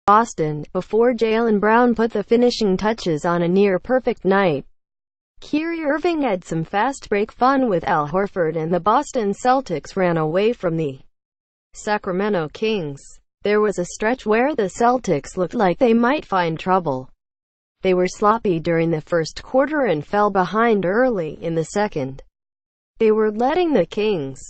Boston, before Jaylen Brown put the finishing touches on a near-perfect night. Kyrie Irving had some fast-break fun with Al Horford and the Boston Celtics ran away from the Sacramento Kings. There was a stretch where the Celtics looked like they might find trouble. They were sloppy during the first quarter and fell behind early in the second. They were letting the Kings,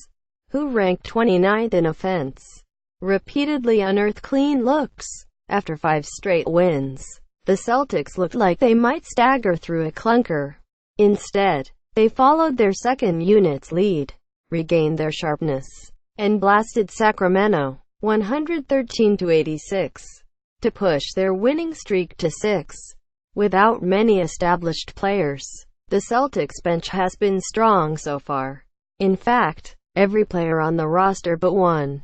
who ranked 29th in offense, repeatedly unearth clean looks. After 5 straight wins, the Celtics looked like they might stagger through a clunker. Instead, they followed their second unit's lead, regained their sharpness, and blasted Sacramento 113-86 to push their winning streak to 6. Without many established players, the Celtics bench has been strong so far. In fact, every player on the roster but one,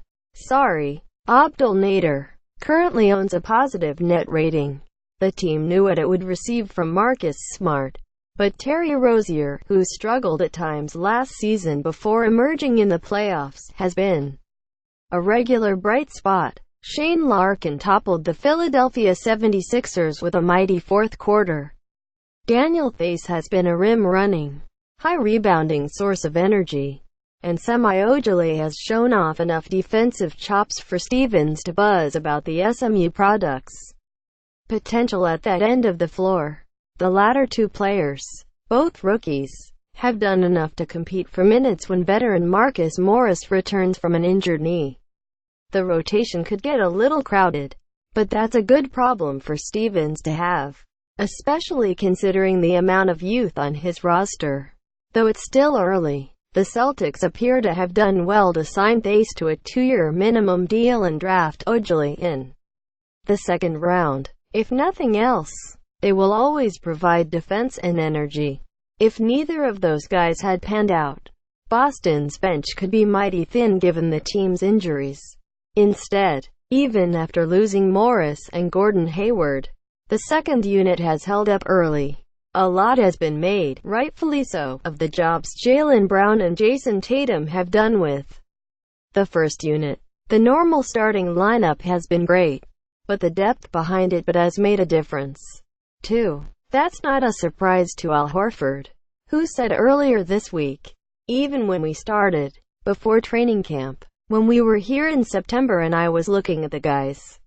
Abdel Nader, currently owns a positive net rating. The team knew what it would receive from Marcus Smart, but Terry Rozier, who struggled at times last season before emerging in the playoffs, has been a regular bright spot. Shane Larkin toppled the Philadelphia 76ers with a mighty fourth quarter. Daniel Theis has been a rim-running, high-rebounding source of energy, and Ojeleye has shown off enough defensive chops for Stevens to buzz about the SMU product's potential at that end of the floor. The latter two players, both rookies, have done enough to compete for minutes when veteran Marcus Morris returns from an injured knee. The rotation could get a little crowded, but that's a good problem for Stevens to have, especially considering the amount of youth on his roster. Though it's still early, the Celtics appear to have done well to sign Theis to a 2-year minimum deal and draft Ojeleye in the second round. If nothing else, they will always provide defense and energy. If neither of those guys had panned out, Boston's bench could be mighty thin given the team's injuries. Instead, even after losing Morris and Gordon Hayward, the second unit has held up early. A lot has been made, rightfully so, of the jobs Jaylen Brown and Jason Tatum have done with the first unit. The normal starting lineup has been great, but the depth behind it has made a difference, too. That's not a surprise to Al Horford, who said earlier this week, even when we started, before training camp, when we were here in September and I was looking at the guys,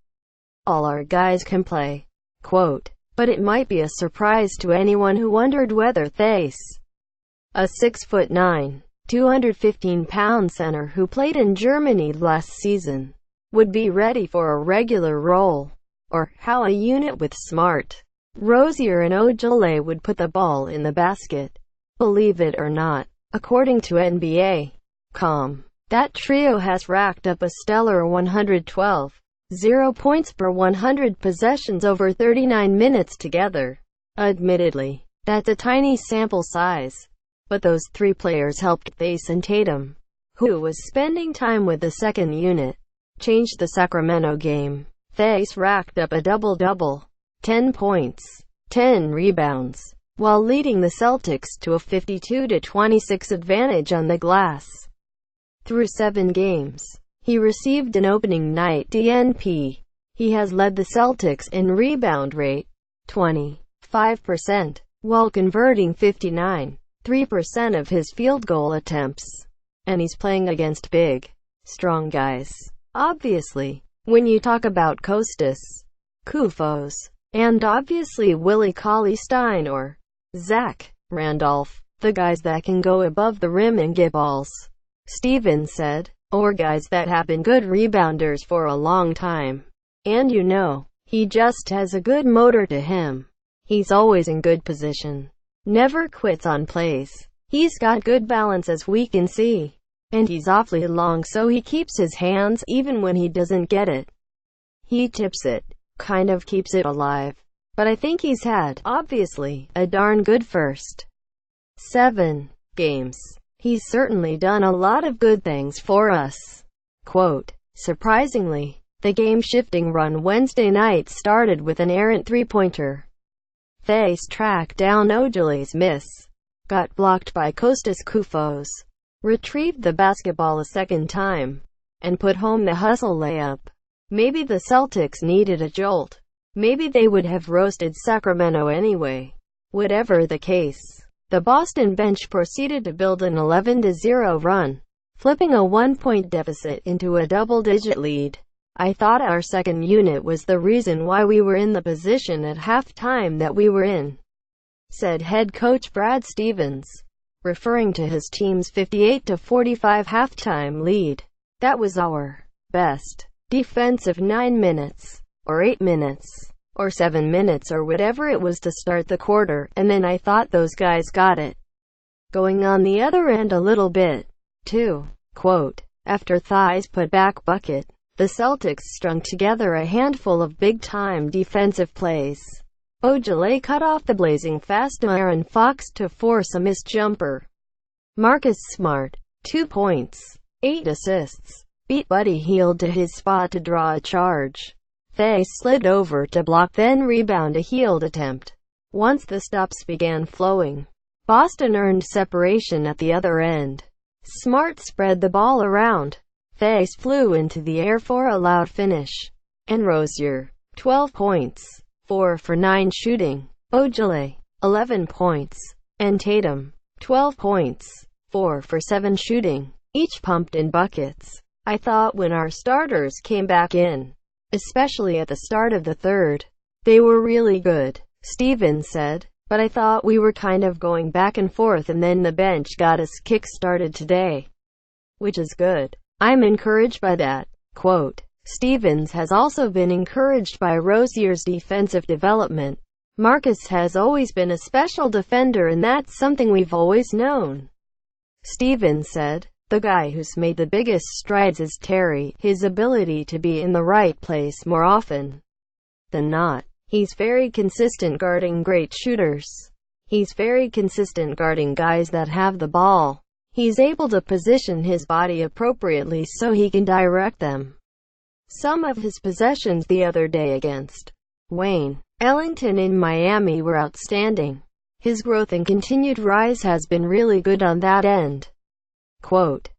all our guys can play. Quote, but it might be a surprise to anyone who wondered whether Theis, a 6'9", 215-pound center who played in Germany last season, would be ready for a regular role, or how a unit with Smart, Rozier and Ojeleye would put the ball in the basket. Believe it or not, according to NBA.com, that trio has racked up a stellar 112.0 points per 100 possessions over 39 minutes together. Admittedly, that's a tiny sample size, but those three players helped Theis and Tatum, who was spending time with the second unit, change the Sacramento game. Theis racked up a double-double, 10 points, 10 rebounds, while leading the Celtics to a 52-26 advantage on the glass. Through 7 games, he received an opening night DNP. He has led the Celtics in rebound rate, 25%, while converting 59.3% of his field goal attempts. And he's playing against big, strong guys. Obviously, when you talk about Kostas, Koufos, and obviously Willie Cauley-Stein or Zach Randolph, the guys that can go above the rim and get balls, Stevens said, or guys that have been good rebounders for a long time. And you know, he just has a good motor to him. He's always in good position, never quits on plays. He's got good balance as we can see. And he's awfully long so he keeps his hands even when he doesn't get it. He tips it, kind of keeps it alive. But I think he's had, obviously, a darn good first 7 games. He's certainly done a lot of good things for us. Quote, surprisingly, the game-shifting run Wednesday night started with an errant three-pointer. Theis tracked down Ojeleye's miss, got blocked by Kostas Koufos, retrieved the basketball a second time, and put home the hustle layup. Maybe the Celtics needed a jolt. Maybe they would have roasted Sacramento anyway. Whatever the case, the Boston bench proceeded to build an 11-0 run, flipping a 1-point deficit into a double-digit lead. I thought our second unit was the reason why we were in the position at halftime that we were in, said head coach Brad Stevens, referring to his team's 58-45 halftime lead. That was our best defensive 9 minutes, or 8 minutes, or 7 minutes, or whatever it was to start the quarter, and then I thought those guys got it going on the other end a little bit, too. Quote, after Theis put back bucket, the Celtics strung together a handful of big-time defensive plays. Ojeleye cut off the blazing fast Aaron Fox to force a missed jumper. Marcus Smart, 2 points, 8 assists, beat Buddy Hield to his spot to draw a charge. Theis slid over to block, then rebound a Hield attempt. Once the stops began flowing, Boston earned separation at the other end. Smart spread the ball around. Theis flew into the air for a loud finish. And Rozier, 12 points, 4 for 9 shooting. Ojeleye, 11 points. And Tatum, 12 points, 4 for 7 shooting. Each pumped in buckets. I thought when our starters came back in, especially at the start of the third, they were really good, Stevens said. But I thought we were kind of going back and forth, and then the bench got us kick-started today, which is good. I'm encouraged by that. Quote, Stevens has also been encouraged by Rozier's defensive development. Marcus has always been a special defender, and that's something we've always known, Stevens said. The guy who's made the biggest strides is Terry, his ability to be in the right place more often than not. He's very consistent guarding great shooters. He's very consistent guarding guys that have the ball. He's able to position his body appropriately so he can direct them. Some of his possessions the other day against Wayne Ellington in Miami were outstanding. His growth and continued rise has been really good on that end. Quote,